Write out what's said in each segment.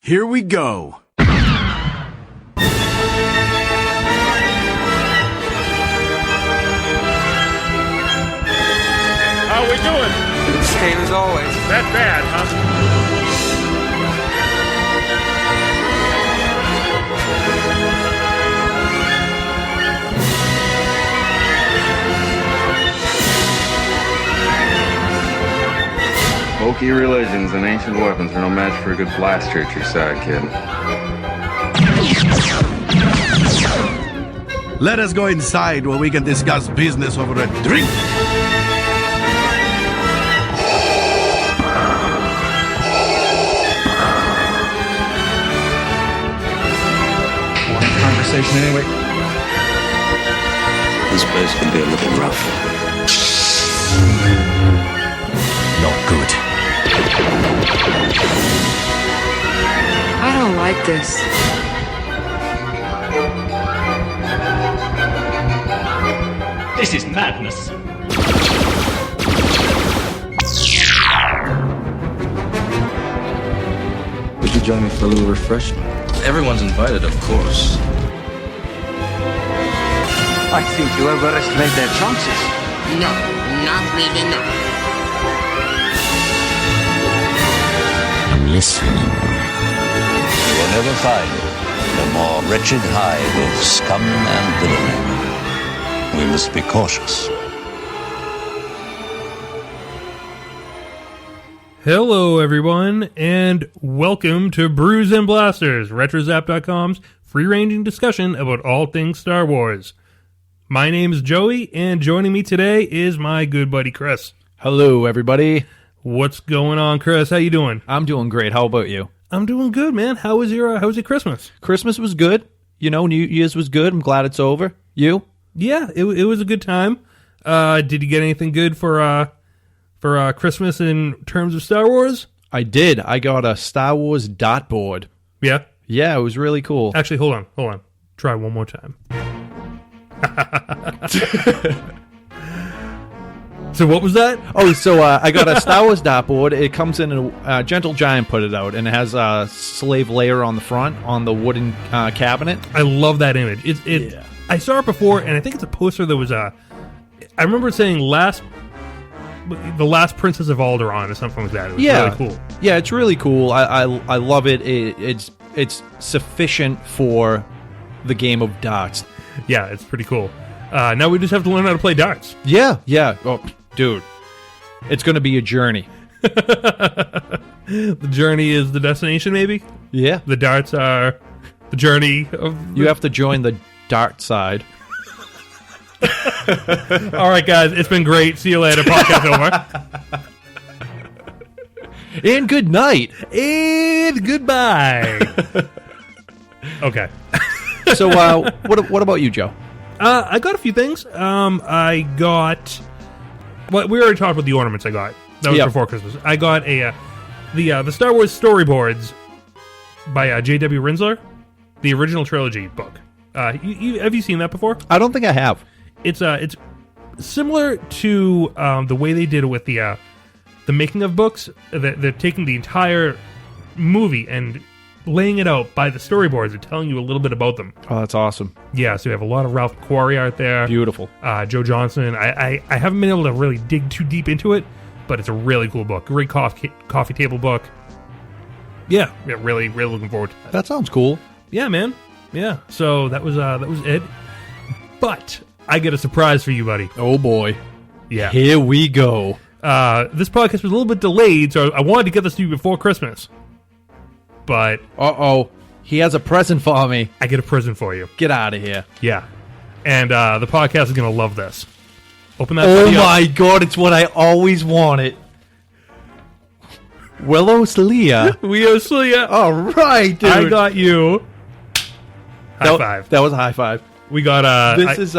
Here we go. How we doing? Same as always. That bad, huh? Bulky religions and ancient weapons are no match for a good blaster at your side, kid. Let us go inside where we can discuss business over a drink. Conversation anyway. This place can be a little rough. Not good. I don't like this. This is madness. Would you join me for a little refreshment? Everyone's invited, of course. I think you overestimate their chances. No, not really, no. I'm listening. You will never find a more wretched hive of scum and villainy. We must be cautious. Hello, everyone, and welcome to Brews and Blasters, RetroZap.com's free-ranging discussion about all things Star Wars. My name is Joey, and joining me today is my good buddy Chris. Hello, everybody. What's going on, Chris? How you doing? I'm doing great. How about you? I'm doing good, man. How was your Christmas? Christmas was good. You know, New Year's was good. I'm glad it's over. You? Yeah, it was a good time. Did you get anything good for Christmas in terms of Star Wars? I did. I got a Star Wars dartboard. Yeah? Yeah, it was really cool. Actually, hold on. Try one more time. So what was that? Oh, so I got a Star Wars dartboard. It comes in a Gentle Giant put it out, and it has a slave layer on the front on the wooden cabinet. I love that image. Yeah. I saw it before, and I think it's a poster that was I remember it saying the last Princess of Alderaan or something like that. It was really cool. Yeah, it's really cool. I love it. It's sufficient for the game of darts. Yeah, it's pretty cool. Now we just have to learn how to play darts. Yeah. Oh, dude, it's going to be a journey. The journey is the destination, maybe? Yeah. The darts are the journey of... You have to join the dart side. All right, guys, it's been great. See you later. Podcast over. And good night. And goodbye. Okay. So, what about you, Joe? I got a few things. I got... Well, we already talked about the ornaments I got. That was before Christmas. I got the Star Wars storyboards by J.W. Rinsler, the original trilogy book. Have you seen that before? I don't think I have. It's similar to the way they did it with the making of books. They're taking the entire movie and laying it out by the storyboards and telling you a little bit about them. Oh, that's awesome. Yeah, so we have a lot of Ralph Quarry art there. Beautiful. Joe Johnson. I haven't been able to really dig too deep into it, but it's a really cool book. Great coffee table book. Yeah, really looking forward to that. That sounds cool. Yeah, man. Yeah, so that was it. But I get a surprise for you, buddy. Oh, boy. Yeah. Here we go. This podcast was a little bit delayed, so I wanted to get this to you before Christmas. But... Uh-oh. He has a present for me. I get a present for you. Get out of here. Yeah. And the podcast is going to love this. Open that Oh, my God. It's what I always wanted. Willow Celia. Willow Celia. All right, dude. I got you... High five. That was a high five. We got this is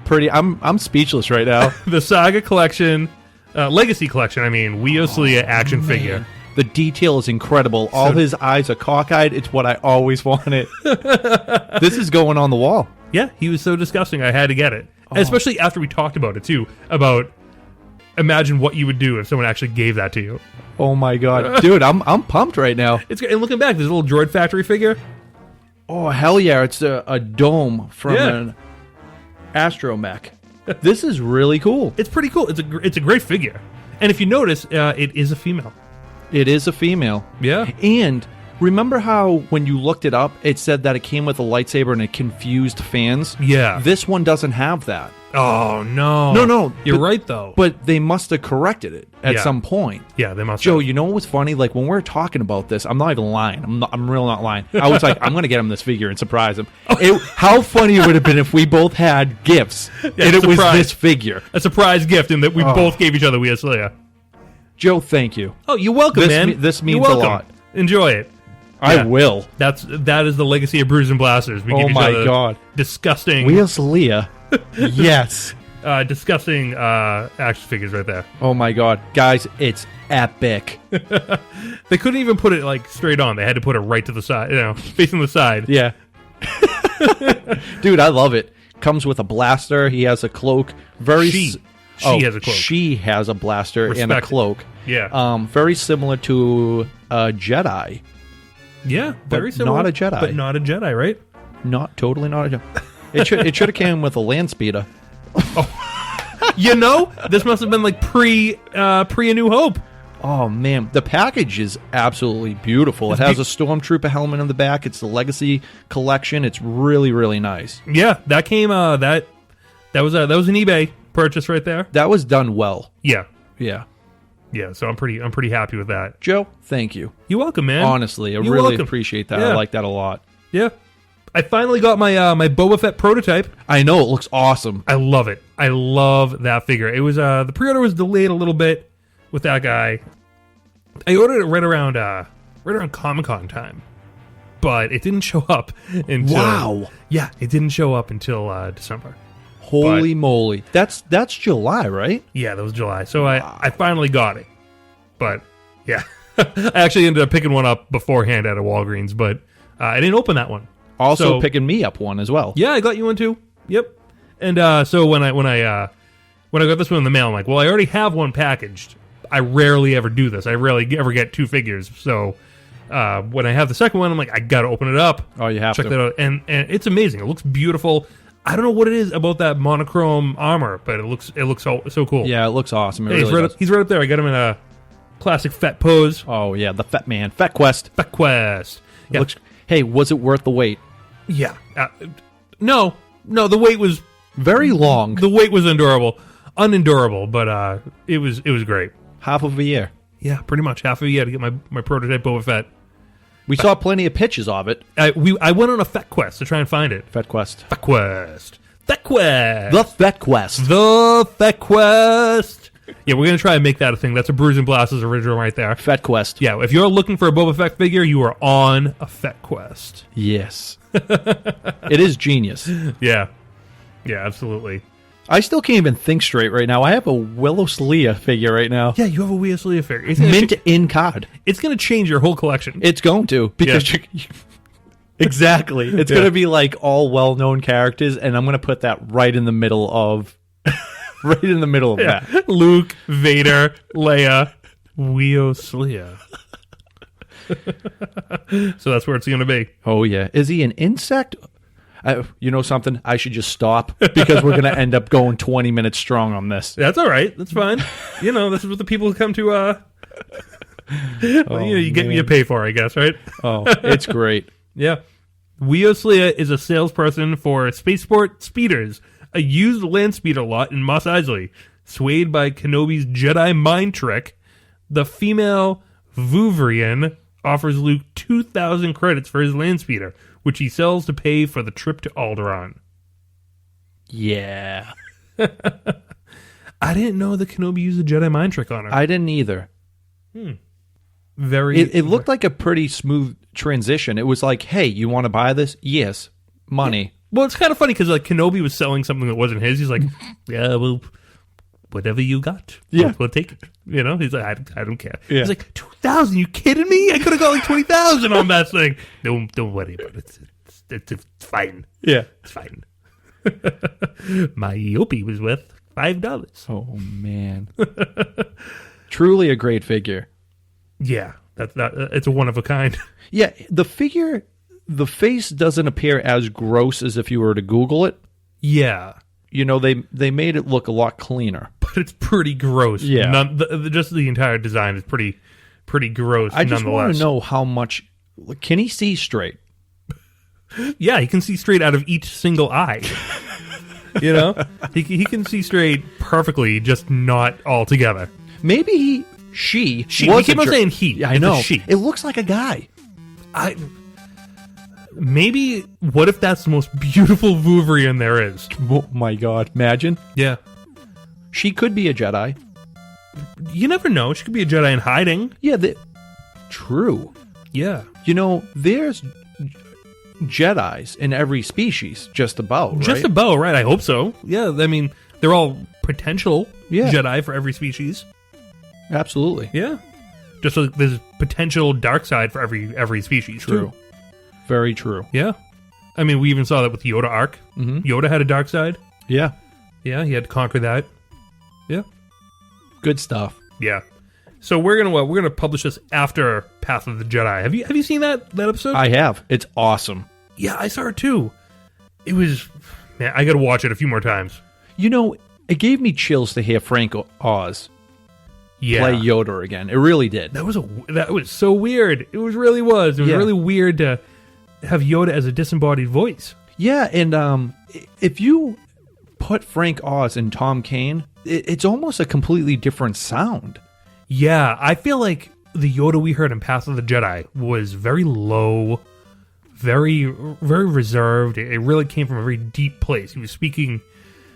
pretty. I'm speechless right now. The Saga collection, Legacy collection. I mean, Wio Celia action figure. The detail is incredible. All his eyes are cockeyed. It's what I always wanted. This is going on the wall. Yeah, he was so disgusting. I had to get it, especially after we talked about it too. About imagine what you would do if someone actually gave that to you. Oh my god, dude, I'm pumped right now. And looking back, there's a little Droid Factory figure. Oh hell yeah! It's a dome from an astromech. This is really cool. It's pretty cool. It's a great figure. And if you notice, it is a female. It is a female. Yeah. And remember how when you looked it up, it said that it came with a lightsaber and it confused fans? Yeah. This one doesn't have that. Oh, no. No. You're right, though. But they must have corrected it at some point. Yeah, they must Joe, have. you know what was funny? Like, when we were talking about this, I'm not even lying. I'm real not lying. I was like, I'm going to get him this figure and surprise him. How funny it would have been if we both had gifts and it was this figure. A surprise gift in that we both gave each other Weird Slayer. Joe, thank you. Oh, you're welcome, man. This means a lot. Enjoy it. I will. That is the legacy of Brews and Blasters. We give each other god. Disgusting. Wheels Leah. Yes. Disgusting action figures right there. Oh my god. Guys, it's epic. They couldn't even put it like straight on. They had to put it right to the side, facing the side. Yeah. Dude, I love it. Comes with a blaster. He has a cloak. She has a cloak. She has a blaster and a cloak. Yeah. Very similar to a Jedi. Yeah, very similar. Not a Jedi. But not a Jedi, right? Totally not a Jedi. It should have came with a land speeder. This must have been like pre A New Hope. Oh man, the package is absolutely beautiful. It has a Stormtrooper helmet in the back. It's the Legacy collection. It's really, really nice. Yeah, that came that was an eBay purchase right there. That was done well. Yeah. Yeah. Yeah, so I'm pretty happy with that. Joe, thank you. You're welcome, man. Honestly, I You're really welcome. appreciate that. Yeah. I like that a lot. Yeah. I finally got my my Boba Fett prototype. I know, it looks awesome. I love it. I love that figure. It was the pre-order was delayed a little bit with that guy. I ordered it right around Comic-Con time. But it didn't show up until Wow. Yeah, it didn't show up until December. Holy moly. That's July, right? Yeah, that was July. So I finally got it. But yeah. I actually ended up picking one up beforehand at a Walgreens, but I didn't open that one. Also picking me up one as well. Yeah, I got you one too. Yep. And so when I got this one in the mail, I'm like, well, I already have one packaged. I rarely ever do this. I rarely ever get two figures. So when I have the second one, I'm like, I gotta open it up. Oh, you have check to. that out, and it's amazing. It looks beautiful. I don't know what it is about that monochrome armor, but it looks so cool. Yeah, it looks awesome. Hey, he's right up there. I got him in a classic Fett pose. Oh yeah, the Fett Man, Fett Quest. Fett Quest. Yeah. Hey, was it worth the wait? Yeah. No. The wait was very long. The wait was unendurable, but it was great. Half of a year. Yeah, pretty much half of a year to get my prototype Boba Fett. We saw plenty of pictures of it. I went on a Fett Quest to try and find it. Fett Quest. Fett Quest. Fett Quest. The Fett Quest. The Fett Quest. Yeah, we're going to try and make that a thing. That's a Brews and Blasters original right there. Fett Quest. Yeah, if you're looking for a Boba Fett figure, you are on a Fett Quest. Yes. It is genius. Yeah. Yeah, absolutely. I still can't even think straight right now. I have a Willow Leia figure right now. Yeah, you have a Weird Leia figure. Mint in card. It's going to change your whole collection. It's going to. Because exactly. It's going to be like all well-known characters, and I'm going to put that right in the middle of that. Luke, Vader, Leia, Weird Leia. So that's where it's going to be. Oh, yeah. Is he an insect? You know something? I should just stop because we're going to end up going 20 minutes strong on this. That's all right. That's fine. This is what the people who come to. You get me a pay for, I guess, right? Oh, it's great. Yeah. Weird Leia is a salesperson for Spaceport Speeders, a used land speeder lot in Mos Eisley. Swayed by Kenobi's Jedi mind trick, the female Vuvrian offers Luke 2,000 credits for his land speeder, which he sells to pay for the trip to Alderaan. Yeah. I didn't know that Kenobi used a Jedi mind trick on her. I didn't either. It looked like a pretty smooth transition. It was like, hey, you want to buy this? Yes. Money. Well, it's kind of funny because Kenobi was selling something that wasn't his. He's like, yeah, well, whatever you got, we'll take it. He's like, I don't care. Yeah. He's like, 2,000? You kidding me? I could have got like 20,000 on that thing. Don't worry about it. It's fine. Yeah, it's fine. My Opie was worth $5. Oh, man. Truly a great figure. Yeah, it's a one of a kind. Yeah, the figure, the face doesn't appear as gross as if you were to Google it. Yeah. You know, they made it look a lot cleaner. But it's pretty gross. Yeah. Just the entire design is pretty gross, I just want nonetheless. to know how much... Can he see straight? Yeah, he can see straight out of each single eye. You know? He can see straight perfectly, just not all together. Maybe she. He keep on saying he. Yeah, I It's a know. she. It looks like a guy. Maybe, what if that's the most beautiful Wolverine there is? Oh my god. Imagine. Yeah. She could be a Jedi. You never know. She could be a Jedi in hiding. Yeah, true. Yeah. You know, there's Jedis in every species, just about, right? Just about, right? I hope so. Yeah, I mean, they're all potential Yeah. Jedi for every species. Absolutely. Yeah. Just so there's potential dark side for every species, True. too. Very true. Yeah. I mean, we even saw that with the Yoda arc. Mhm. Yoda had a dark side. Yeah. Yeah, he had to conquer that. Yeah. Good stuff. Yeah. So we're gonna publish this after Path of the Jedi. Have you seen that episode? I have. It's awesome. Yeah, I saw it too. It was, man, I gotta watch it a few more times. You know, it gave me chills to hear Frank Oz Yeah. play Yoda again. It really did. That was so weird. It was really really weird to have Yoda as a disembodied voice. Yeah, and if you put Frank Oz and Tom Kane, it's almost a completely different sound. Yeah, I feel like the Yoda we heard in Path of the Jedi was very low, very reserved. It really came from a very deep place. He was speaking,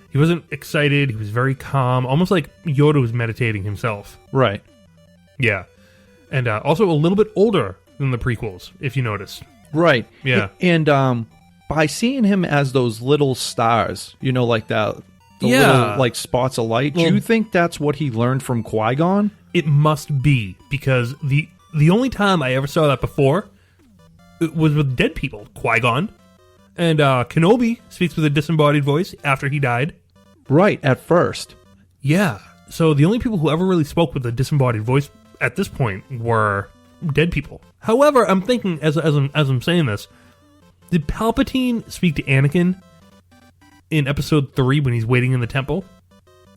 he wasn't excited, he was very calm, almost like Yoda was meditating himself. Right. Yeah. And also a little bit older than the prequels, if you noticed. Right. Yeah. And by seeing him as those little stars, you know, like the Yeah. little like spots of light, do Well- you think that's what he learned from Qui-Gon? It must be, because the only time I ever saw that before, it was with dead people. Qui-Gon. And Kenobi speaks with a disembodied voice after he died. Right, at first. Yeah. So the only people who ever really spoke with a disembodied voice at this point were dead people. However, I'm thinking, as I'm saying this, did Palpatine speak to Anakin in Episode 3 when he's waiting in the temple?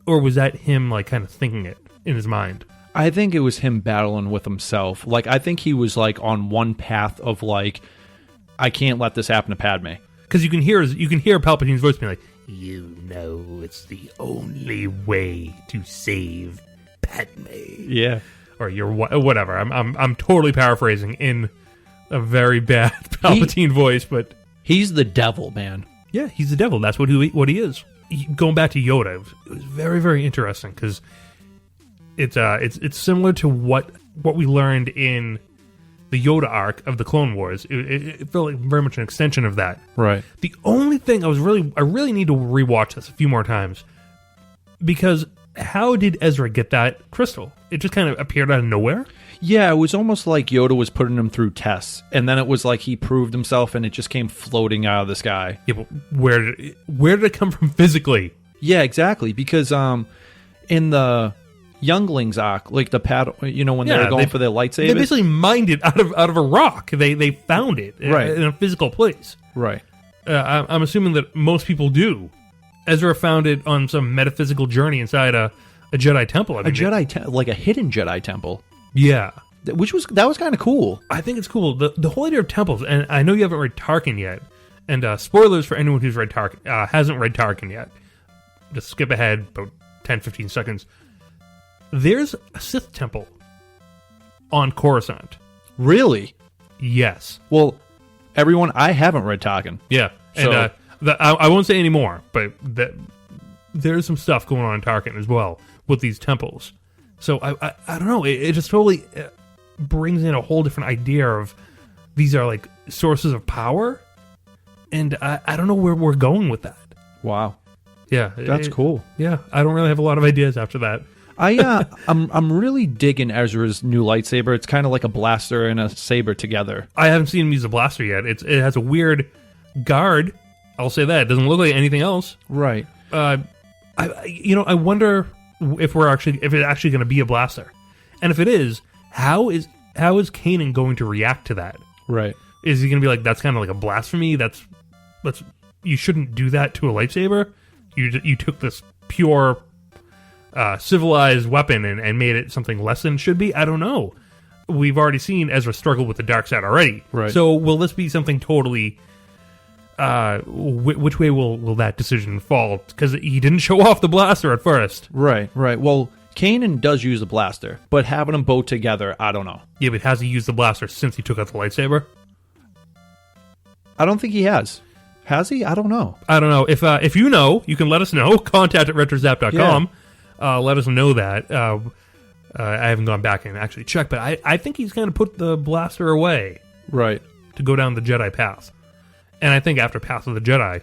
Or was that him, like, kind of thinking it in his mind? I think it was him battling with himself. Like, I think he was, like, on one path of, like, I can't let this happen to Padme. Because you can hear Palpatine's voice being like, "You know, it's the only way to save Padme." Yeah. Or whatever. I'm totally paraphrasing in a very bad Palpatine voice, but he's the devil, man. Yeah, he's the devil. That's what he is. Going back to Yoda, it was very, very interesting because it's similar to what we learned in the Yoda arc of the Clone Wars. It felt like very much an extension of that. Right. The only thing I really need to rewatch this a few more times, because how did Ezra get that crystal? It just kind of appeared out of nowhere. Yeah, it was almost like Yoda was putting him through tests, and then it was like he proved himself, and it just came floating out of the sky. Yeah, but where did it come from physically? Yeah, exactly. Because in the Younglings arc, like the paddle, you know, when they were going for their lightsabers, they basically mined it out of a rock. They found it right in a physical place. Right. I'm assuming that most people do. Ezra found it on some metaphysical journey inside a Jedi temple. Like a hidden Jedi temple. Yeah. That was kind of cool. I think it's cool. The whole idea of temples, and I know you haven't read Tarkin yet, and spoilers for anyone who's hasn't read Tarkin yet. Just skip ahead about 10-15 seconds. There's a Sith temple on Coruscant. Really? Yes. Well, everyone, I haven't read Tarkin. Yeah. So, and I won't say any more, but there's some stuff going on in Tarkin as well with these temples. So I don't know. It just totally brings in a whole different idea of these are like sources of power, and I don't know where we're going with that. Wow. Yeah, that's cool. Yeah, I don't really have a lot of ideas after that. I'm really digging Ezra's new lightsaber. It's kind of like a blaster and a saber together. I haven't seen him use a blaster yet. It has a weird guard. I'll say that. It doesn't look like anything else. Right. I wonder if it's actually going to be a blaster, and if it is, how is Kanan going to react to that? Right. Is he going to be like, that's kind of like a blasphemy? You shouldn't do that to a lightsaber. You took this pure, civilized weapon and made it something less than it should be. I don't know. We've already seen Ezra struggle with the dark side already. Right. So will this be something totally? Which way will that decision fall? Because he didn't show off the blaster at first. Right. Well, Kanan does use the blaster, but having them both together, I don't know. Yeah, but has he used the blaster since he took out the lightsaber? I don't think he has. Has he? I don't know. I don't know. If you know, you can let us know. Contact at retrozap.com. Let us know that. I haven't gone back and actually checked, but I think he's going to put the blaster away. Right. To go down the Jedi path. And I think after Path of the Jedi,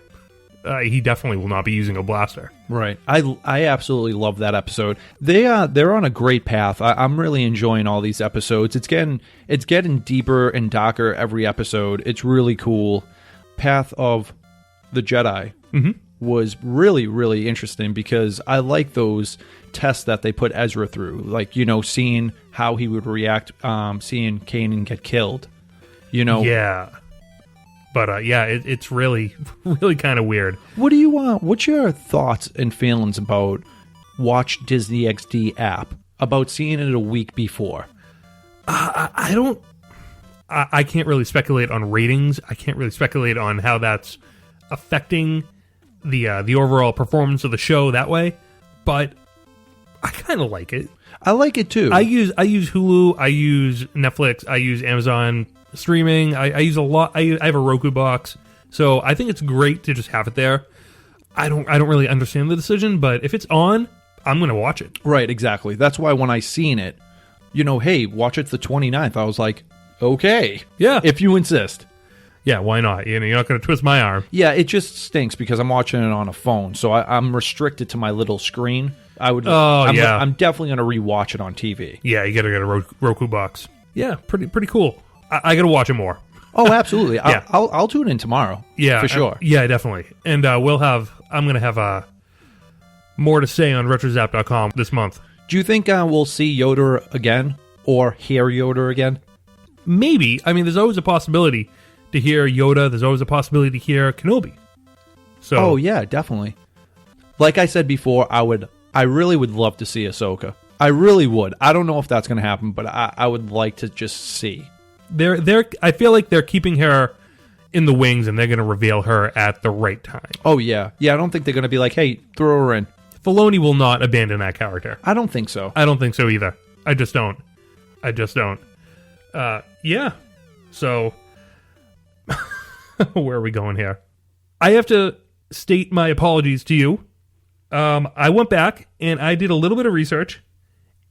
he definitely will not be using a blaster. Right. I absolutely love that episode. They're on a great path. I'm really enjoying all these episodes. It's getting deeper and darker every episode. It's really cool. Path of the Jedi was really, really interesting because I like those tests that they put Ezra through. Like, seeing how he would react, seeing Kanan get killed. Yeah. But it's really, really kind of weird. What do you want? What's your thoughts and feelings about Watch Disney XD app? About seeing it a week before? I don't. I can't really speculate on ratings. I can't really speculate on how that's affecting the overall performance of the show that way. But I kind of like it. I like it too. I use Hulu. I use Netflix. I use Amazon streaming. I use a lot. I have a Roku box, so I think it's great to just have it there. I don't really understand the decision, but if it's on, I'm going to watch it. Right, exactly. That's why when I seen it, hey, watch it the 29th. I was like, okay, yeah, if you insist. Yeah, why not? You're not going to twist my arm. Yeah, it just stinks because I'm watching it on a phone, so I'm restricted to my little screen. I'm definitely going to rewatch it on TV. Yeah, you got to get a Roku box. Yeah, pretty cool. I got to watch it more. Oh, absolutely. Yeah. I'll tune in tomorrow. Yeah, for sure. Yeah, definitely. And I'm going to have more to say on retrozap.com this month. Do you think we'll see Yoda again or hear Yoda again? Maybe. I mean, there's always a possibility to hear Yoda. There's always a possibility to hear Kenobi. So. Oh yeah, definitely. Like I said before, I really would love to see Ahsoka. I really would. I don't know if that's going to happen, but I would like to just see. I feel like they're keeping her in the wings, and they're going to reveal her at the right time. Oh yeah, I don't think they're going to be like, "Hey, throw her in." Filoni will not abandon that character. I don't think so. I don't think so either. I just don't. Yeah. So, where are we going here? I have to state my apologies to you. I went back and I did a little bit of research,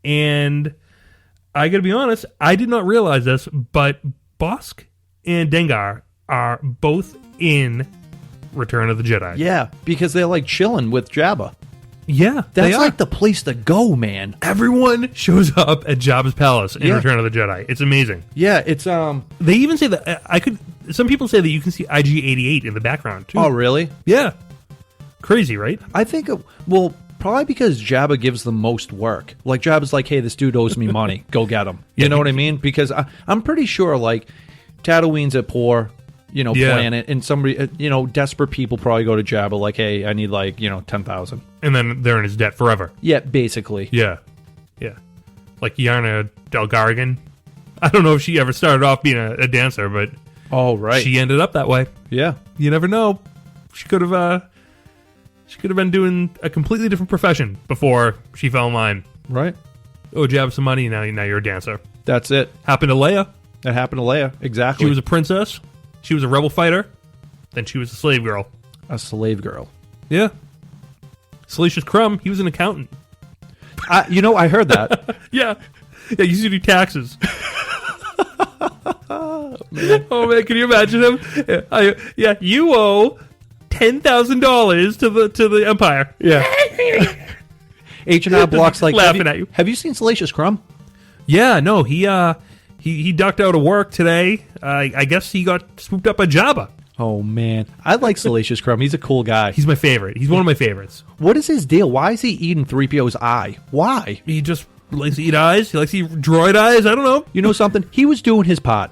and I got to be honest, I did not realize this, but Bosk and Dengar are both in Return of the Jedi. Yeah, because they're like chilling with Jabba. Yeah, that's like the place to go, man. Everyone shows up at Jabba's palace in Return of the Jedi. It's amazing. Yeah, it's They even say that some people say that you can see IG-88 in the background too. Oh, really? Yeah. Crazy, right? I think probably because Jabba gives the most work. Like Jabba's like, "Hey, this dude owes me money. Go get him." You know what I mean? Because I'm pretty sure like Tatooine's a poor, planet, and somebody, desperate people probably go to Jabba like, "Hey, I need like, 10,000." And then they're in his debt forever. Yeah, basically. Yeah. Like Yarna Delgargan. I don't know if she ever started off being a dancer, but she ended up that way. Yeah. You never know. She could have been doing a completely different profession before she fell in line. Right. Oh, jab some money, now you're a dancer. That's it. Happened to Leia. That happened to Leia, exactly. She was a princess. She was a rebel fighter. Then she was a slave girl. A slave girl. Yeah. Salacious Crumb, he was an accountant. I heard that. Yeah, he used to do taxes. Oh man, can you imagine him? You owe $10,000 to the Empire. Yeah. H&R Block's like laughing at you. Have you seen Salacious Crumb? Yeah, no, he ducked out of work today. I guess he got swooped up by Jabba. Oh, man. I like Salacious Crumb. He's a cool guy. He's my favorite. He's one of my favorites. What is his deal? Why is he eating 3PO's eye? Why? He just likes to eat eyes. He likes to eat droid eyes. I don't know. You know something? He was doing his part.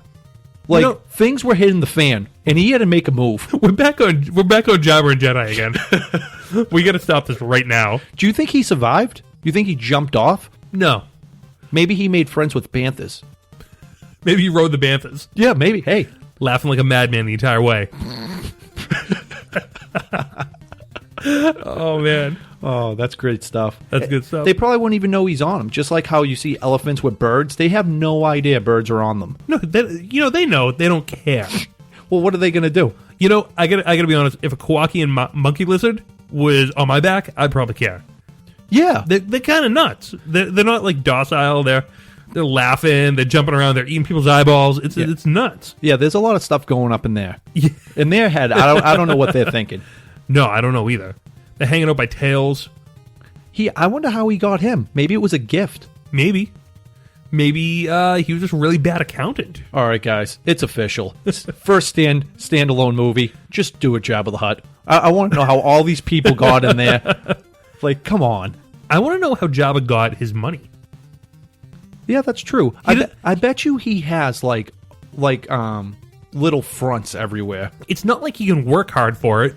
Like, things were hitting the fan, and he had to make a move. We're back on Jabba and Jedi again. We got to stop this right now. Do you think he survived? You think he jumped off? No. Maybe he made friends with Banthas. Maybe he rode the Banthas. Yeah, maybe. Hey. Laughing like a madman the entire way. Oh, man. Oh, that's great stuff. That's good stuff. They probably wouldn't even know he's on them. Just like how you see elephants with birds. They have no idea birds are on them. No, they know. They don't care. Well, what are they going to do? You know, I gotta be honest. If a Kowakian monkey lizard was on my back, I'd probably care. Yeah. They're kind of nuts. They're not like docile. They're laughing. They're jumping around. They're eating people's eyeballs. It's nuts. Yeah, there's a lot of stuff going up in there. Yeah. In their head, I don't know what they're thinking. No, I don't know either. They're hanging out by tails. I wonder how he got him. Maybe it was a gift. Maybe he was just a really bad accountant. All right, guys, it's official. First standalone movie. Just do a Jabba the Hutt. I want to know how all these people got in there. Like, come on. I want to know how Jabba got his money. Yeah, that's true. I bet you he has like little fronts everywhere. It's not like he can work hard for it.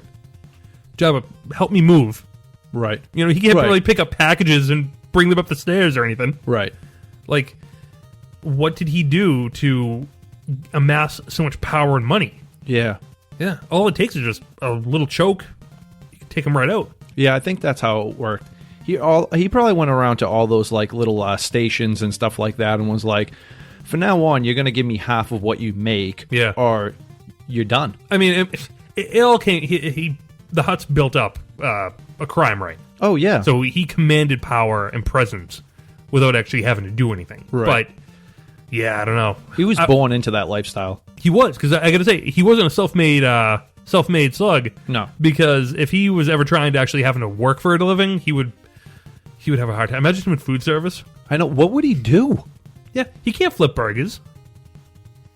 Jabba, help me move. Right. You know, he can't really pick up packages and bring them up the stairs or anything. Right. Like, what did he do to amass so much power and money? Yeah. Yeah. All it takes is just a little choke. You can take him right out. Yeah, I think that's how it worked. He probably went around to all those like little stations and stuff like that and was like, "For now on, you're going to give me half of what you make, or you're done." I mean, it all came. The Hutt's built up a crime ring. Oh yeah. So he commanded power and presence without actually having to do anything. Right. But yeah, I don't know. He was born into that lifestyle. He was, because I got to say, he wasn't a self-made slug. No. Because if he was ever trying to actually having to work for a living, he would have a hard time. Imagine him in food service. I know. What would he do? Yeah, he can't flip burgers.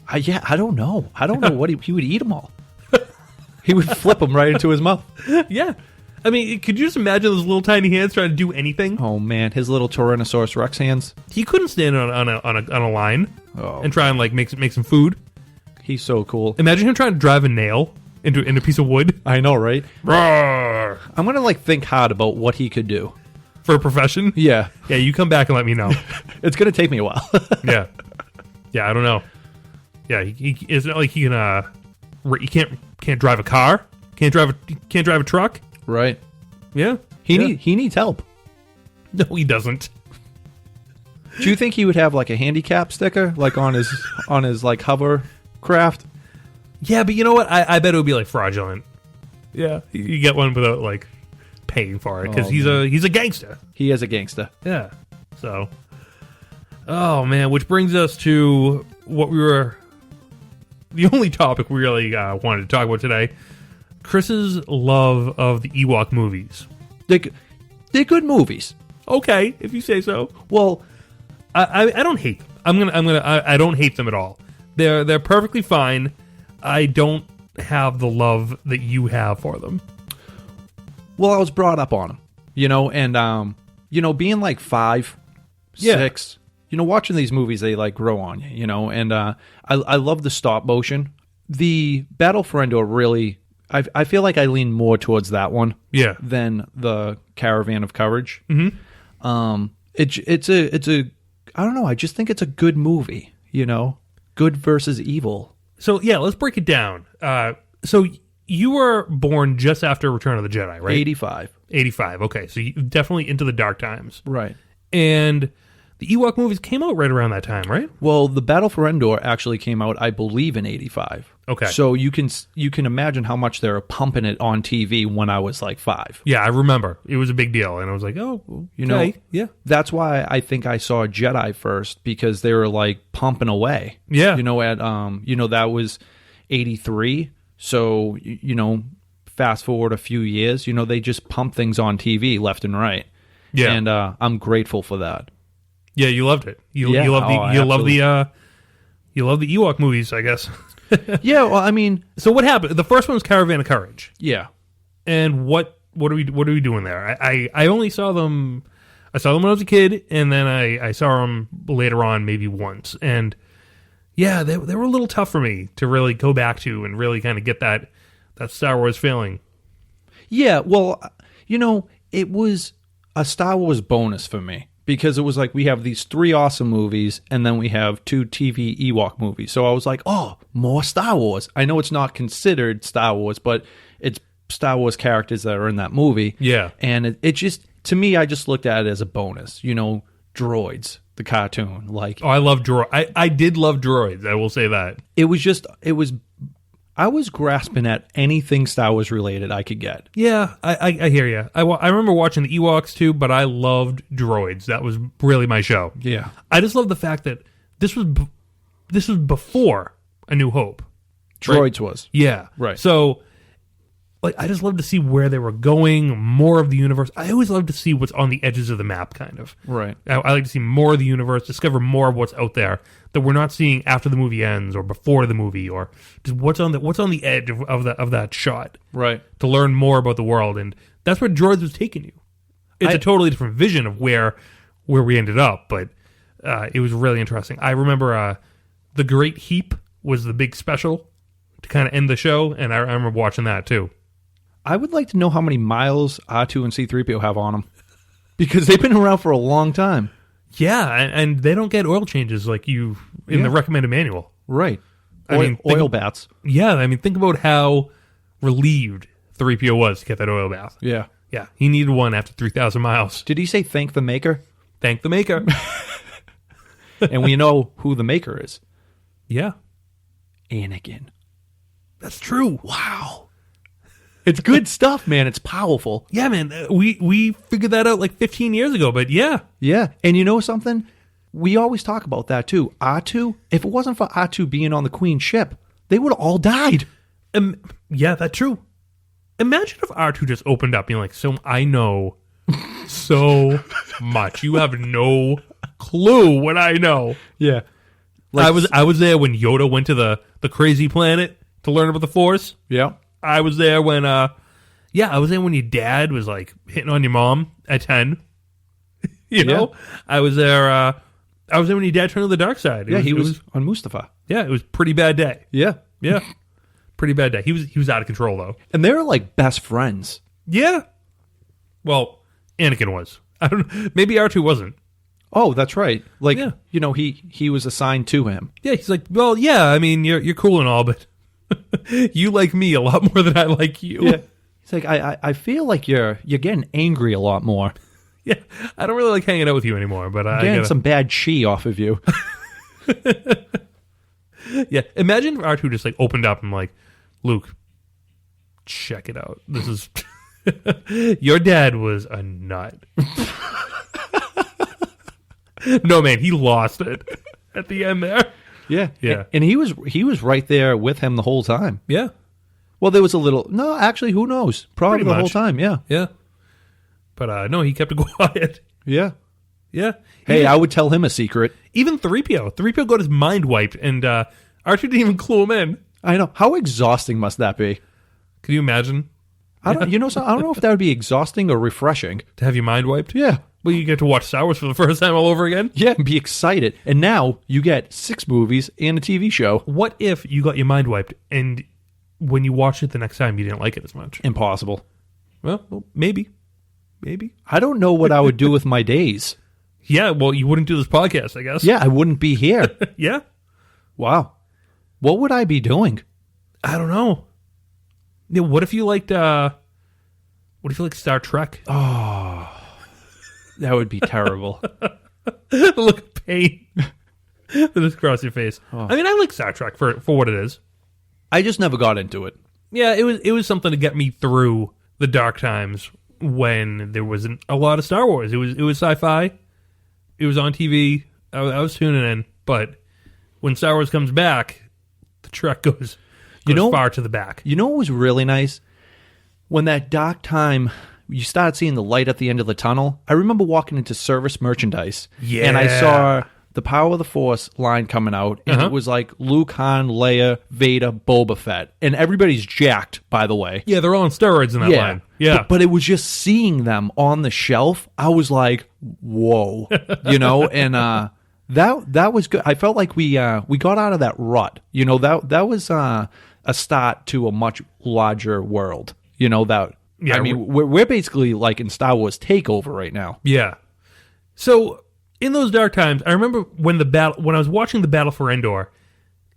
I don't know. I don't know what he would eat them all. He would flip them right into his mouth. Yeah. I mean, could you just imagine those little tiny hands trying to do anything? Oh man, his little Tyrannosaurus Rex hands. He couldn't stand on a line and try and like make some food. He's so cool. Imagine him trying to drive a nail into a piece of wood. I know, right? Roar. I'm gonna like think hard about what he could do for a profession. Yeah, yeah. You come back and let me know. It's gonna take me a while. Yeah. I don't know. Yeah, he it's not like he can. He can't drive a car. Can't drive a truck. Right. Yeah. He needs help. No, he doesn't. Do you think he would have like a handicap sticker, like on his like hovercraft? Yeah, but you know what? I bet it would be like fraudulent. Yeah, you get one without like paying for it because he's a gangster. He is a gangster. Yeah. So. Oh man, which brings us to what we were. The only topic we really wanted to talk about today. Chris's love of the Ewok movies. They're good movies. Okay, if you say so. Well, I don't hate them. I don't hate them at all. They're perfectly fine. I don't have the love that you have for them. Well, I was brought up on them, and being like 5, 6, watching these movies, they like grow on you, and I love the stop motion. The Battle for Endor really. I feel like I lean more towards that one, than the Caravan of Courage. Mm-hmm. It's a I don't know. I just think it's a good movie. Good versus evil. So yeah, let's break it down. So you were born just after Return of the Jedi, right? 85. Okay, so you definitely into the dark times, right? And the Ewok movies came out right around that time, right? Well, the Battle for Endor actually came out, I believe, in 85. Okay. So you can imagine how much they were pumping it on TV when I was like 5. Yeah, I remember. It was a big deal. And I was like, oh, okay. Yeah. That's why I think I saw Jedi first, because they were like pumping away. Yeah. That was 83. So, fast forward a few years, they just pump things on TV left and right. Yeah. And I'm grateful for that. Yeah, you loved it. You love the Ewok movies, I guess. Yeah, well, I mean, So what happened? The first one was Caravan of Courage, yeah. and what are we doing there? I only saw them. I saw them when I was a kid, and then I saw them later on, maybe once, and yeah, they were a little tough for me to really go back to and really kind of get that Star Wars feeling. Yeah, well, it was a Star Wars bonus for me because it was like we have these 3 awesome movies and then we have 2 TV Ewok movies. So I was like, oh, more Star Wars. I know it's not considered Star Wars, but it's Star Wars characters that are in that movie. Yeah. And it just, to me, I just looked at it as a bonus. Droids, the cartoon. Like, Oh, I love droids. I did love droids. I will say that. I was grasping at anything Star Wars related I could get. Yeah, I hear you. I remember watching the Ewoks too, but I loved droids. That was really my show. Yeah. I just love the fact that this was before A New Hope. Droids was. Yeah. Right. So, like, I just love to see where they were going, more of the universe. I always love to see what's on the edges of the map, kind of. Right. I like to see more of the universe, discover more of what's out there that we're not seeing after the movie ends or before the movie, or just what's on the edge of that shot. Right. To learn more about the world, and that's where Droids was taking you. It's a totally different vision of where we ended up, but it was really interesting. I remember The Great Heap was the big special to kind of end the show, and I remember watching that too. I would like to know how many miles R2 and C-3PO have on them. Because they've been around for a long time. Yeah, and they don't get oil changes like you in the recommended manual. Right. Oil baths. Yeah, I mean, think about how relieved 3PO was to get that oil bath. Yeah. Yeah, he needed one after 3,000 miles. Did he say thank the maker? Thank the maker. And we know who the maker is. Yeah. Anakin. That's true. Wow. It's good stuff, man. It's powerful. Yeah, man. We figured that out like 15 years ago, but yeah. Yeah. And you know something? We always talk about that too. R2, if it wasn't for R2 being on the Queen's ship, they would have all died. Yeah, that's true. Imagine if R2 just opened up being like, so I know so much. You have no clue what I know. Yeah. Like, I was there when Yoda went to the crazy planet to learn about the Force. Yeah. I was there when I was there when your dad was like hitting on your mom at 10. You know? I was there when your dad turned to the dark side. He was on Mustafa. Yeah, it was a pretty bad day. Yeah. Yeah. Pretty bad day. He was out of control though. And they were like best friends. Yeah. Well, Anakin was. I don't know. Maybe R2 wasn't. Oh, that's right. Like, he was assigned to him. Yeah, he's like, well, yeah, I mean, you're cool and all, but you like me a lot more than I like you. Yeah. He's like, I feel like you're getting angry a lot more. Yeah, I don't really like hanging out with you anymore, but I getting some bad chi off of you. Yeah, imagine if R2 just like opened up and like, Luke, check it out. This is your dad was a nut. No, man, he lost it at the end there. Yeah. Yeah. And he was right there with him the whole time. Yeah. Well, there was a little... No, actually, who knows? Probably Pretty the whole much. time, yeah. Yeah. But no, he kept it quiet. Yeah. Yeah. Hey, I would tell him a secret. Even 3PO. 3PO got his mind wiped, and R2 didn't even clue him in. I know. How exhausting must that be? Can you imagine? I don't know if that would be exhausting or refreshing. To have your mind wiped? Yeah. Well, you get to watch Star Wars for the first time all over again? Yeah, and be excited. And now you get 6 movies and a TV show. What if you got your mind wiped, and when you watched it the next time, you didn't like it as much? Impossible. Well, maybe. Maybe. I don't know what I would do with my days. Yeah, well, you wouldn't do this podcast, I guess. Yeah, I wouldn't be here. Yeah. Wow. What would I be doing? I don't know. Yeah, what if you liked Star Trek? Oh, that would be terrible. Look at pain that just crossed your face. Oh. I mean, I like Star Trek for what it is. I just never got into it. Yeah, it was something to get me through the dark times when there wasn't a lot of Star Wars. It was sci-fi. It was on TV. I was tuning in, but when Star Wars comes back, the Trek goes far to the back. You know what was really nice? When that dark time, you started seeing the light at the end of the tunnel. I remember walking into Service Merchandise. Yeah. And I saw the Power of the Force line coming out, and it was like Luke, Han, Leia, Vader, Boba Fett, and everybody's jacked, by the way. Yeah, they're all on steroids in that line. Yeah. But it was just seeing them on the shelf, I was like, whoa. And that was good. I felt like we got out of that rut. That was a start to a much larger world. I mean, we're basically like in Star Wars Takeover right now. Yeah. So in those dark times, I remember when I was watching the Battle for Endor,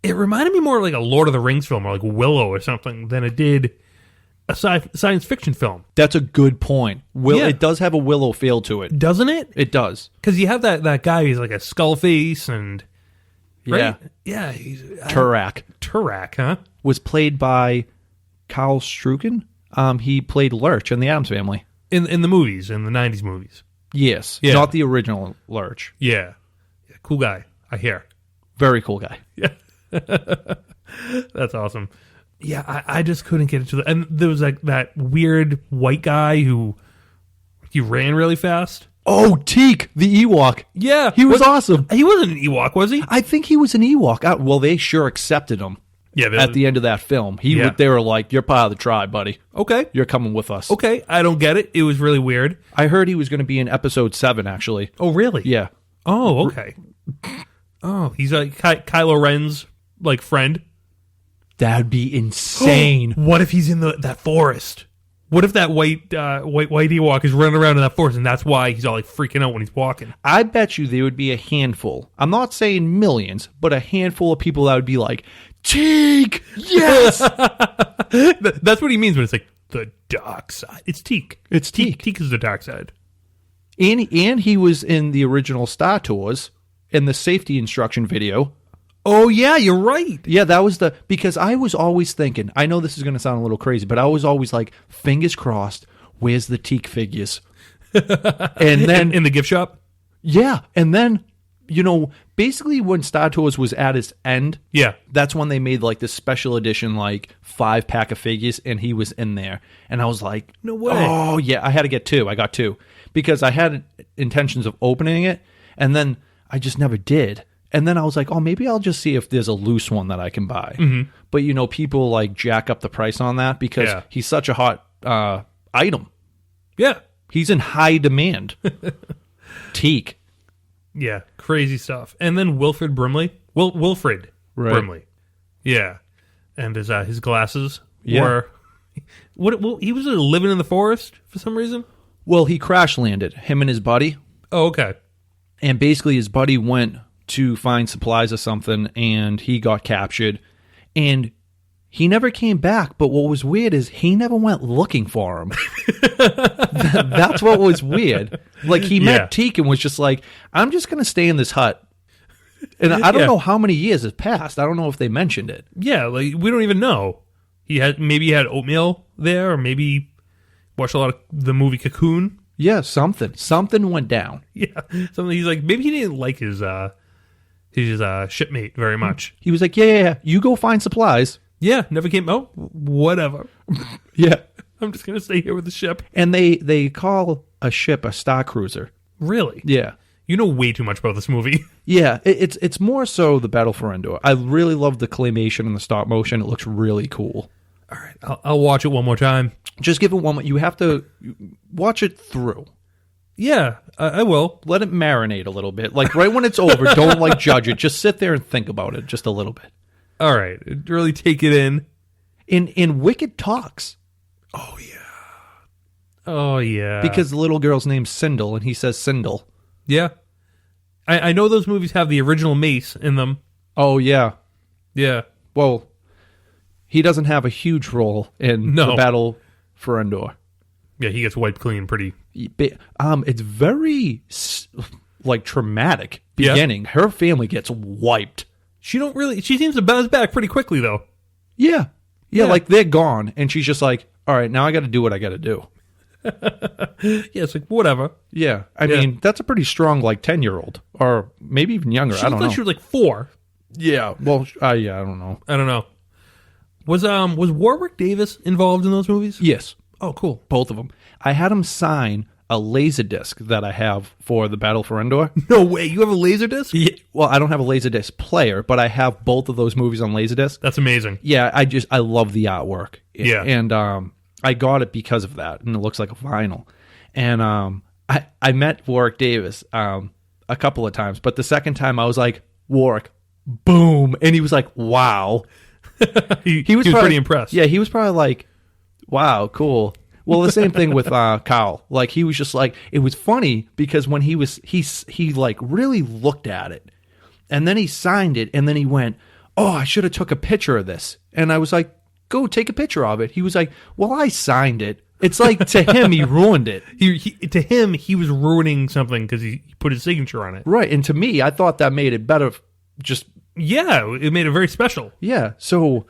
it reminded me more like a Lord of the Rings film or like Willow or something than it did a science fiction film. That's a good point. It does have a Willow feel to it, doesn't it? It does, because you have that guy. He's like a skull face and right? yeah. He's Turak, huh? Was played by Carl Strucken. He played Lurch in the Addams Family in the movies, in the 90s movies. Yes, not the original Lurch. Yeah, cool guy. I hear. Very cool guy. Yeah, that's awesome. Yeah, I just couldn't get into and there was like that weird white guy who he ran really fast. Oh, Teak, the Ewok. Yeah, he was awesome. He wasn't an Ewok, was he? I think he was an Ewok. Well, they sure accepted him. Yeah, at the end of that film, they were like, "You're part of the tribe, buddy. Okay, you're coming with us." Okay, I don't get it. It was really weird. I heard he was going to be in episode 7, actually. Oh, really? Yeah. Oh, okay. Oh, he's like Kylo Ren's like friend. That'd be insane. What if he's in that forest? What if that white Ewok is running around in that forest, and that's why he's all like freaking out when he's walking? I bet you there would be a handful. I'm not saying millions, but a handful of people that would be like, Teak, yes. That's what he means when it's like the dark side. It's Teak. It's Teak. Teak is the dark side. And he was in the original Star Tours in the safety instruction video. Oh, yeah, you're right. Yeah, that was because I was always thinking, I know this is going to sound a little crazy, but I was always like, fingers crossed, where's the Teak figures? And then in the gift shop? Yeah, and then, basically when Star Tours was at its end, that's when they made like this special edition, like 5-pack of figures, and he was in there. And I was like, no way. Oh, yeah, I had to get 2. I got 2 because I had intentions of opening it, and then I just never did. And then I was like, oh, maybe I'll just see if there's a loose one that I can buy. Mm-hmm. But, people like jack up the price on that because he's such a hot item. Yeah. He's in high demand. Teak. Yeah, crazy stuff. And then Wilfred Brimley. Wilfred Brimley. Yeah. And his glasses were... he was living in the forest for some reason? Well, he crash landed, him and his buddy. Oh, okay. And basically his buddy went to find supplies or something, and he got captured, and he never came back. But what was weird is he never went looking for him. That's what was weird. Like, he met Teak and was just like, I'm just going to stay in this hut. And I don't know how many years has passed. I don't know if they mentioned it. Yeah, like, we don't even know. Maybe he had oatmeal there, or maybe watched a lot of the movie Cocoon. Yeah, something went down. Yeah, something. He's like, maybe he didn't like his shipmate very much. He was like, yeah, you go find supplies. Yeah, never came. Oh, whatever. Yeah, I'm just gonna stay here with the ship. And they call a ship a Star Cruiser. Really? Yeah. You know way too much about this movie. Yeah, it's more so the Battle for Endor. I really love the claymation and the stop motion. It looks really cool. All right, I'll watch it one more time. Just give it one more. You have to watch it through. Yeah, I will. Let it marinate a little bit. Like, right when it's over, don't, like, judge it. Just sit there and think about it just a little bit. All right. Really take it in. In Wicked talks. Oh, yeah. Oh, yeah. Because the little girl's name's Sindel, and he says Sindel. Yeah. I know those movies have the original Mace in them. Oh, yeah. Yeah. Well, he doesn't have a huge role in the Battle for Endor. Yeah, he gets wiped clean pretty. It's very, like, traumatic beginning. Yeah. Her family gets wiped. She seems to bounce back pretty quickly, though. Yeah, like, they're gone, and she's just like, all right, now I got to do what I got to do. Yeah, it's like, whatever. Yeah, I mean, that's a pretty strong, like, 10-year-old, or maybe even younger. I don't know. She was like 4. Yeah, well, I don't know. I don't know. Was Warwick Davis involved in those movies? Yes. Oh, cool. Both of them. I had him sign a laser disc that I have for the Battle for Endor. No way. You have a Laserdisc? Yeah, well, I don't have a Laserdisc player, but I have both of those movies on Laserdisc. That's amazing. Yeah, I love the artwork. Yeah. And I got it because of that, and it looks like a vinyl. And I met Warwick Davis a couple of times, but the second time I was like, Warwick, boom. And he was like, wow. he was probably, pretty impressed. Yeah, he was probably like, wow, cool. Well, the same thing with Kyle. Like, he was just like, it was funny because when he like really looked at it, and then he signed it, and then he went, oh, I should have took a picture of this. And I was like, go take a picture of it. He was like, well, I signed it. It's like, to him, he ruined it. To him, he was ruining something because he put his signature on it. Right. And to me, I thought that made it better. Just, yeah, it made it very special. yeah. So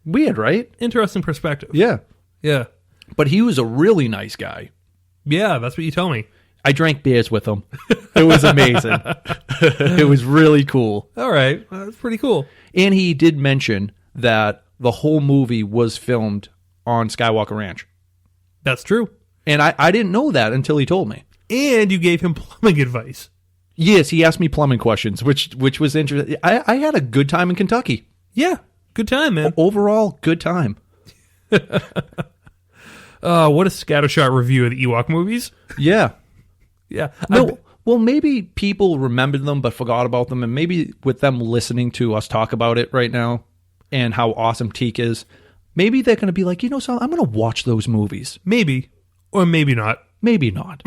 weird, right? Interesting perspective. Yeah. Yeah. But he was a really nice guy. Yeah, that's what you tell me. I drank beers with him. It was amazing. It was really cool. All right. Well, that's pretty cool. And he did mention that the whole movie was filmed on Skywalker Ranch. That's true. And I didn't know that until he told me. And you gave him plumbing advice. Yes, he asked me plumbing questions, which was interesting. I had a good time in Kentucky. Yeah. Good time, man. Overall, good time. What a scattershot review of the Ewok movies. Yeah. Yeah. No, well, maybe people remembered them but forgot about them, and maybe with them listening to us talk about it right now and how awesome Teak is, maybe they're going to be like, you know, so I'm going to watch those movies. Maybe. Or maybe not. Maybe not.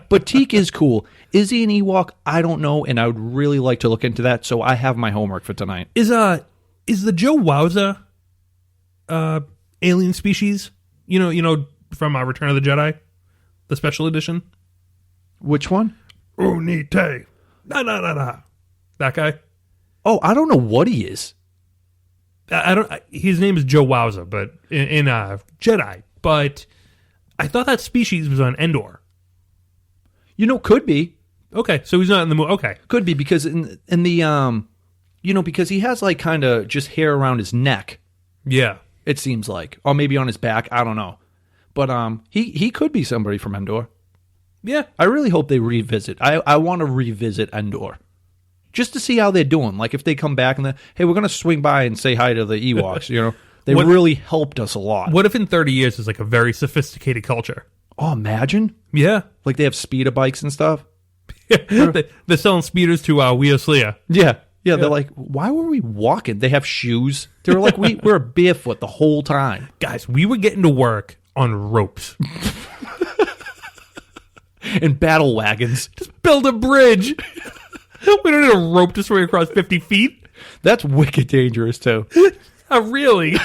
But Teak is cool. Is he an Ewok? I don't know, and I would really like to look into that, so I have my homework for tonight. Is the Joe Wowza alien species? You know from Return of the Jedi, the special edition. Which one? Unite. Na. That guy. Oh, I don't know what he is. I don't. His name is Joe Wowza, but in Jedi. But I thought that species was on Endor. You know, could be. Okay, so he's not in the movie. Okay, could be because in the because he has like kind of just hair around his neck. Yeah, it seems like, or maybe on his back. I don't know, but he could be somebody from Endor. Yeah, I really hope they revisit. I want to revisit Endor. Just to see how they're doing. Like, if they come back and they're, hey, we're going to swing by and say hi to the Ewoks, you know. They really helped us a lot. What if in 30 years it's like a very sophisticated culture? Oh, imagine. Yeah. Like, they have speeder bikes and stuff. They're selling speeders to Weoslea. Yeah. Yeah, they're like, why were we walking? They have shoes. They were like, we're barefoot the whole time. Guys, we were getting to work on ropes. And battle wagons. Just build a bridge. We don't need a rope to swing across 50 feet. That's wicked dangerous, too. Really?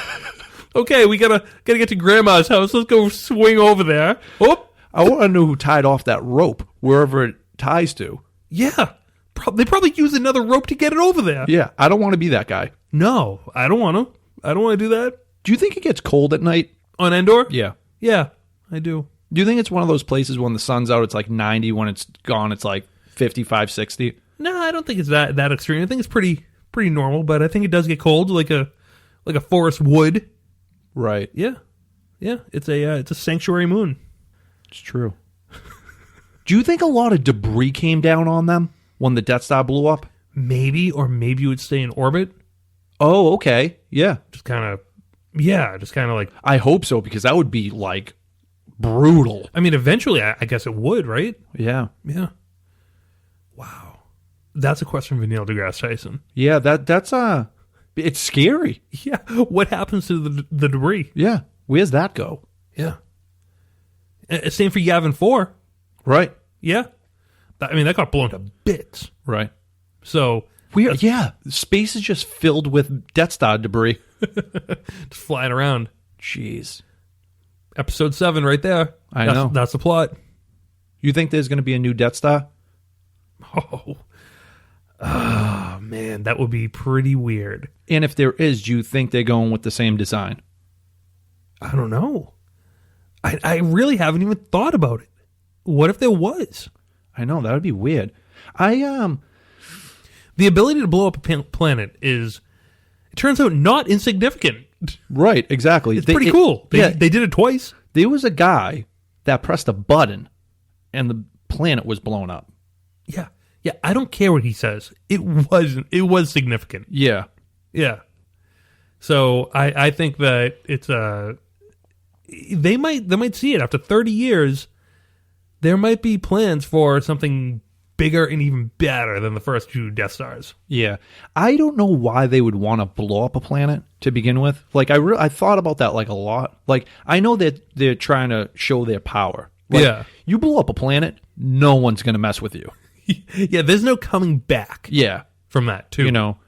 Okay, we gotta get to Grandma's house. Let's go swing over there. Oh, I want to know who tied off that rope, wherever it ties to. Yeah. They probably use another rope to get it over there. Yeah, I don't want to be that guy. No, I don't want to. I don't want to do that. Do you think it gets cold at night? On Endor? Yeah. Yeah, I do. Do you think it's one of those places when the sun's out, it's like 90, when it's gone, it's like 55, 60? No, I don't think it's that extreme. I think it's pretty normal, but I think it does get cold, like a forest wood. Right. Yeah. Yeah. It's a sanctuary moon. It's true. Do you think a lot of debris came down on them when the Death Star blew up? Maybe, or maybe it would stay in orbit. Oh, okay. Yeah. Just kind of like. I hope so, because that would be like brutal. I mean, eventually, I guess it would, right? Yeah. Yeah. Wow. That's a question for Neil deGrasse Tyson. Yeah, that's it's scary. Yeah. What happens to the debris? Yeah. Where's that go? Yeah. Same for Yavin 4. Right. Yeah. I mean, that got blown to bits. Right. So yeah, space is just filled with Death Star debris. Just flying around. Jeez. Episode 7 right there. I know. That's the plot. You think there's going to be a new Death Star? Oh, man, that would be pretty weird. And if there is, do you think they're going with the same design? I don't know. I really haven't even thought about it. What if there was? I know, that would be weird. The ability to blow up a planet is, it turns out, not insignificant. Right, exactly. It's pretty cool. They did it twice. There was a guy that pressed a button and the planet was blown up. Yeah. Yeah, I don't care what he says. It was significant. Yeah. Yeah. So I think that it's they might see it after 30 years. There might be plans for something bigger and even better than the first 2 Death Stars. Yeah. I don't know why they would want to blow up a planet to begin with. Like, I thought about that, like, a lot. Like, I know that they're trying to show their power. Like, yeah. You blow up a planet, no one's going to mess with you. Yeah, there's no coming back. Yeah. From that, too. You know?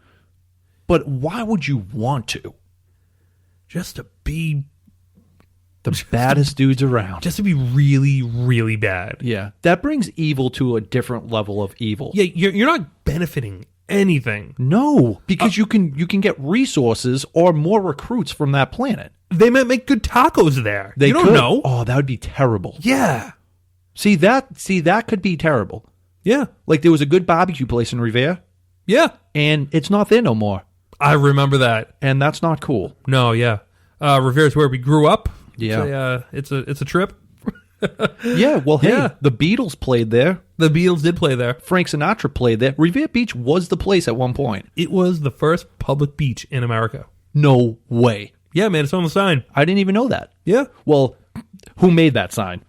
But why would you want to? Just to be the baddest dudes around. Just to be really, really bad. Yeah. That brings evil to a different level of evil. Yeah, you're not benefiting anything. No, because you can get resources or more recruits from that planet. They might make good tacos there. They you don't could. know. Oh, that would be terrible. Yeah. See that could be terrible. Yeah. Like there was a good barbecue place in Revere. Yeah. And it's not there no more. I remember that. And that's not cool. No, yeah. Revere's where we grew up. Yeah. It's a trip. Yeah, well, hey, Yeah. the Beatles played there. The Beatles did play there. Frank Sinatra played there. Revere Beach was the place at one point. It was the first public beach in America. No way. Yeah, man, it's on the sign. I didn't even know that. Yeah. Well, who made that sign?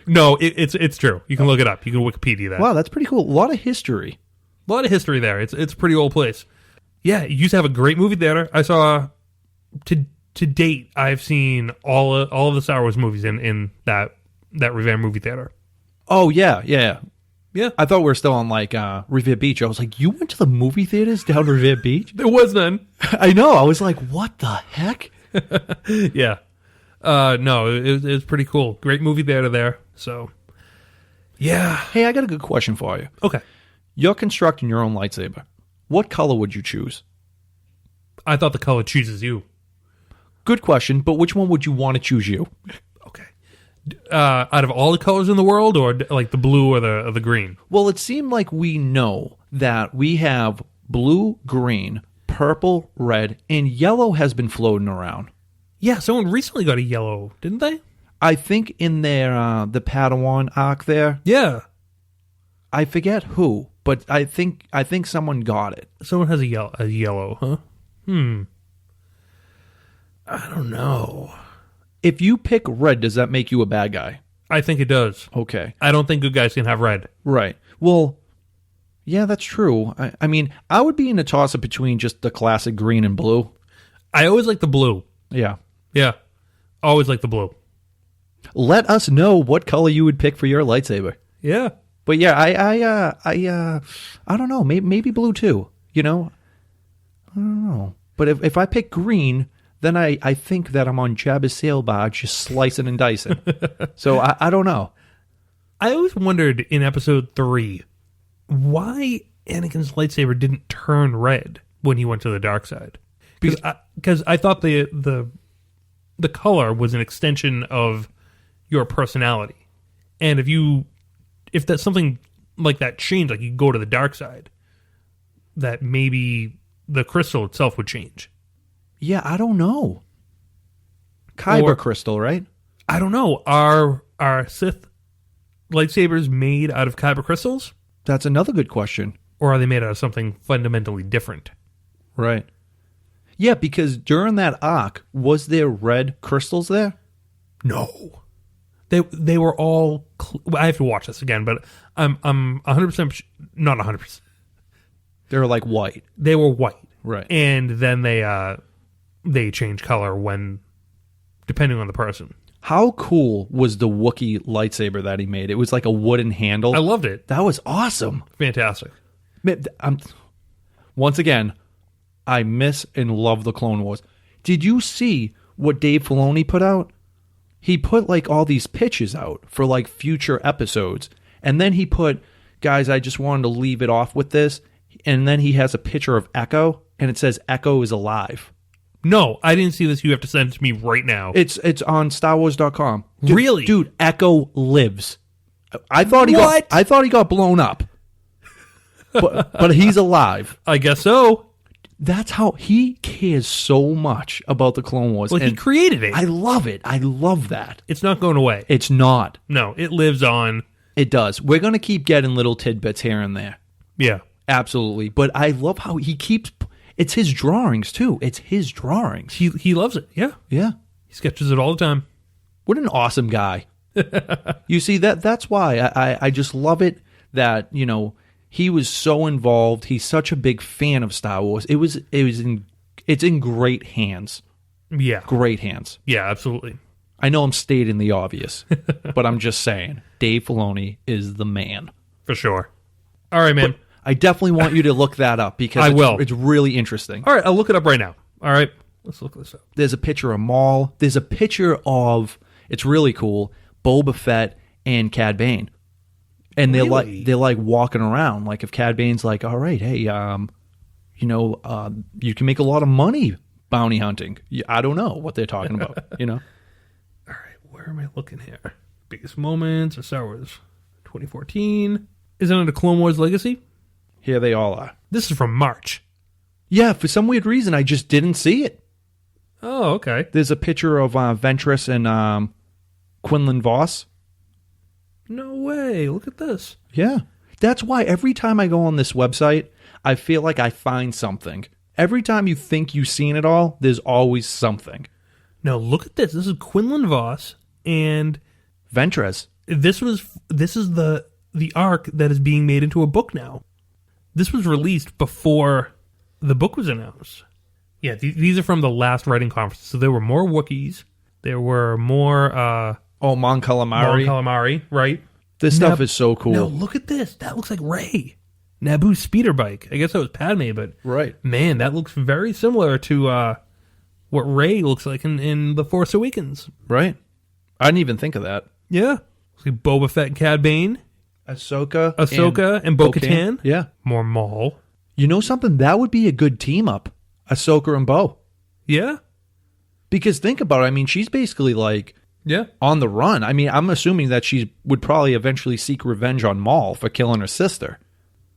No, it's true. You can look it up. You can Wikipedia that. Wow, that's pretty cool. A lot of history. A lot of history there. It's a pretty old place. Yeah, it used to have a great movie theater. I saw to date, I've seen all of the Star Wars movies in that Revere movie theater. Oh yeah, yeah. Yeah. I thought we were still on like Revere Beach. I was like, you went to the movie theaters down Revere Beach? There was none. I know. I was like, what the heck? Yeah. No, it was pretty cool. Great movie theater there. So, yeah. Hey, I got a good question for you. Okay. You're constructing your own lightsaber. What color would you choose? I thought the color chooses you. Good question, but which one would you want to choose you? Okay. Out of all the colors in the world, or like the blue or the green? Well, it seemed like we know that we have blue, green, purple, red, and yellow has been floating around. Yeah, someone recently got a yellow, didn't they? I think in their the Padawan arc there. Yeah. I forget who, but I think someone got it. Someone has a yellow, huh? I don't know. If you pick red, does that make you a bad guy? I think it does. Okay. I don't think good guys can have red. Right. Well, yeah, that's true. I mean, I would be in a toss-up between just the classic green and blue. I always like the blue. Yeah. Yeah. Always like the blue. Let us know what color you would pick for your lightsaber. Yeah. But yeah, I don't know. Maybe blue too. You know, I don't know. But if I pick green, then I think that I'm on Jabba's sail barge, just slicing and dicing. So I don't know. I always wondered in episode 3 why Anakin's lightsaber didn't turn red when he went to the dark side. Because I thought the color was an extension of your personality, and if that's something like that changed, like you go to the dark side, that maybe the crystal itself would change. Yeah, I don't know. Kyber crystal, right? I don't know. Are Sith lightsabers made out of kyber crystals? That's another good question. Or are they made out of something fundamentally different? Right. Yeah, because during that arc, was there red crystals there? No. They were all... I have to watch this again, but I'm 100%... Not 100%. They were like white. They were white. Right. And then they change color when... Depending on the person. How cool was the Wookiee lightsaber that he made? It was like a wooden handle. I loved it. That was awesome. Fantastic. Once again, I miss and love the Clone Wars. Did you see what Dave Filoni put out? He put like all these pitches out for like future episodes. And then he put, guys, I just wanted to leave it off with this. And then he has a picture of Echo, and it says Echo is alive. No, I didn't see this. You have to send it to me right now. It's on StarWars.com. Really? Dude, Echo lives. I thought he got blown up. But he's alive. I guess so. That's how he cares so much about the Clone Wars. Well, he created it. I love it. I love that. It's not going away. It's not. No, it lives on. It does. We're going to keep getting little tidbits here and there. Yeah. Absolutely. But I love how he keeps... It's his drawings, too. It's his drawings. He loves it. Yeah. Yeah. He sketches it all the time. What an awesome guy. You see, that's why I just love it that, you know, he was so involved. He's such a big fan of Star Wars. It's in great hands. Yeah. Great hands. Yeah, absolutely. I know I'm stating the obvious, but I'm just saying, Dave Filoni is the man. For sure. All right, man. But I definitely want you to look that up because I will. It's really interesting. All right, I'll look it up right now. All right, let's look this up. There's a picture of Maul. There's a picture of, it's really cool, Boba Fett and Cad Bane. And they're like walking around. Like if Cad Bane's like, all right, hey, you can make a lot of money bounty hunting. I don't know what they're talking about, you know? All right, where am I looking here? Biggest moments of Star Wars 2014. Is it under Clone Wars Legacy? Here they all are. This is from March. Yeah, for some weird reason, I just didn't see it. Oh, okay. There's a picture of Ventress and Quinlan Voss. No way. Look at this. Yeah. That's why every time I go on this website, I feel like I find something. Every time you think you've seen it all, there's always something. Now, look at this. This is Quinlan Voss and Ventress. This is the arc that is being made into a book now. This was released before the book was announced. Yeah, these are from the last writing conference. So there were more Wookiees. There were more... Mon Calamari. Mon Calamari, right. This stuff is so cool. No, look at this. That looks like Rey. Naboo's speeder bike. I guess that was Padme, but... Right. Man, that looks very similar to what Rey looks like in The Force Awakens. Right. I didn't even think of that. Yeah. Like Boba Fett and Cad Bane. Ahsoka and Bo-Katan. Yeah. More Maul. You know something? That would be a good team up. Ahsoka and Bo. Yeah. Because think about it. I mean, she's basically like... Yeah. On the run. I mean, I'm assuming that she would probably eventually seek revenge on Maul for killing her sister.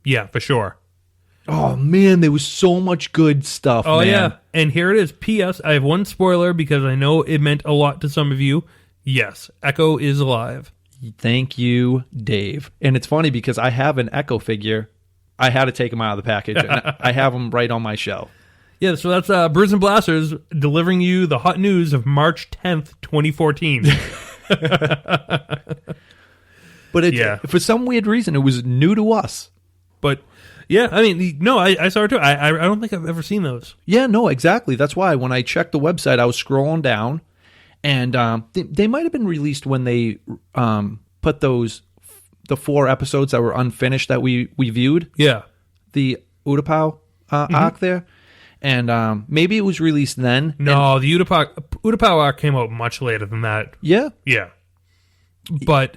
Yeah, for sure. Oh, man, there was so much good stuff, Oh, man. yeah. And here it is. P.S. I have one spoiler because I know it meant a lot to some of you. Yes, Echo is alive. Thank you, Dave. And it's funny because I have an Echo figure. I had to take him out of the package. And I have him right on my shelf. Yeah, so that's Brews and Blasters delivering you the hot news of March 10th, 2014. But for some weird reason, it was new to us. But, yeah, I mean, no, I saw it too. I don't think I've ever seen those. Yeah, no, exactly. That's why when I checked the website, I was scrolling down, and they might have been released when they put the 4 episodes that were unfinished that we viewed. Yeah. The Utapau arc there. And maybe it was released then. No, the Utapau arc came out much later than that. Yeah? Yeah. But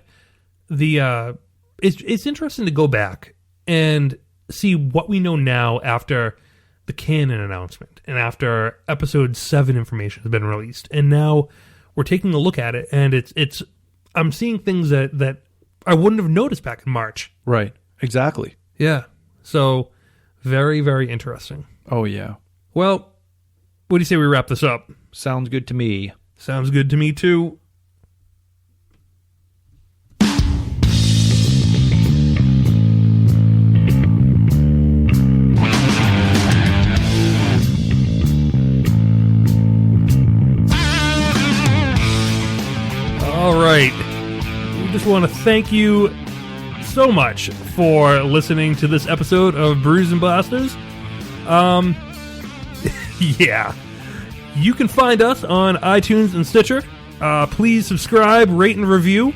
it's interesting to go back and see what we know now after the canon announcement and after episode 7 information has been released. And now we're taking a look at it, and it's I'm seeing things that I wouldn't have noticed back in March. Right. Exactly. Yeah. So very, very interesting. Oh, yeah. Well, what do you say we wrap this up? Sounds good to me. Sounds good to me, too. All right. We just want to thank you so much for listening to this episode of Brews and Blasters. Yeah. You can find us on iTunes and Stitcher. Please subscribe, rate, and review.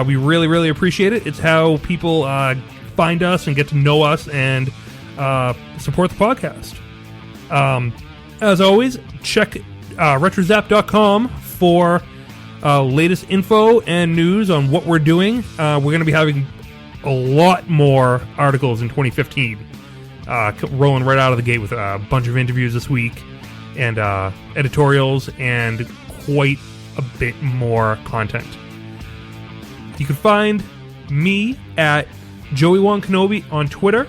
We really, really appreciate it. It's how people find us and get to know us and support the podcast. As always, check retrozap.com for latest info and news on what we're doing. We're going to be having a lot more articles in 2015. Rolling right out of the gate with a bunch of interviews this week and editorials and quite a bit more content. You can find me at Joey Wan Kenobi on Twitter.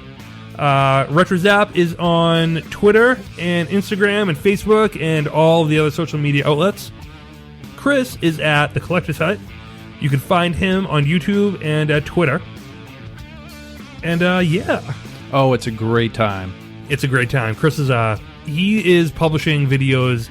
RetroZap is on Twitter and Instagram and Facebook and all the other social media outlets. Chris is at The Collector's Hut. You can find him on YouTube and Twitter. And yeah. Oh, it's a great time. It's a great time. Chris is he is publishing videos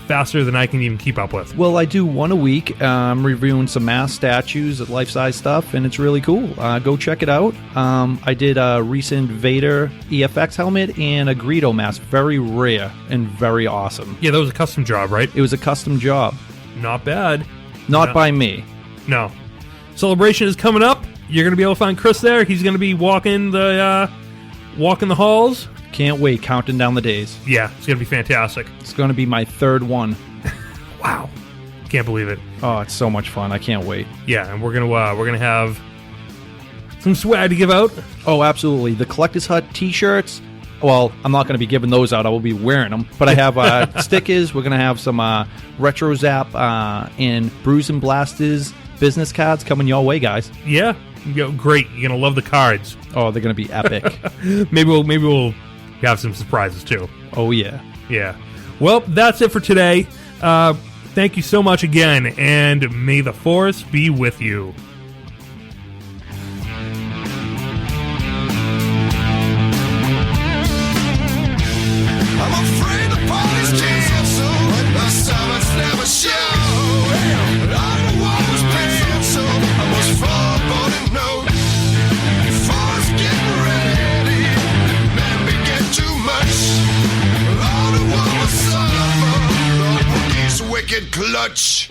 faster than I can even keep up with. Well, I do one a week. I'm reviewing some mass statues, life-size stuff, and it's really cool. Go check it out. I did a recent Vader EFX helmet and a Greedo mask. Very rare and very awesome. Yeah, that was a custom job, right? It was a custom job. Not bad. Not by me. No. Celebration is coming up. You're going to be able to find Chris there. He's going to be walking the halls. Can't wait, counting down the days. Yeah, it's going to be fantastic. It's going to be my third one. Wow. Can't believe it. Oh, it's so much fun. I can't wait. Yeah, and we're gonna have some swag to give out. Oh, absolutely. The Collector's Hut t-shirts. Well, I'm not going to be giving those out. I will be wearing them. But I have stickers. We're going to have some RetroZap and Brews and Blasters business cards coming your way, guys. Yeah. Great. You're going to love the cards. Oh, they're going to be epic. Maybe we'll have some surprises too. Oh, yeah. Yeah. Well, that's it for today. Thank you so much again, and may the Force be with you. I'm afraid the party's canceled. The summits never show. I don't always pencil. I must fall on a note. Force getting ready. Then begin too much. All the woman suffer. The wicked clutch.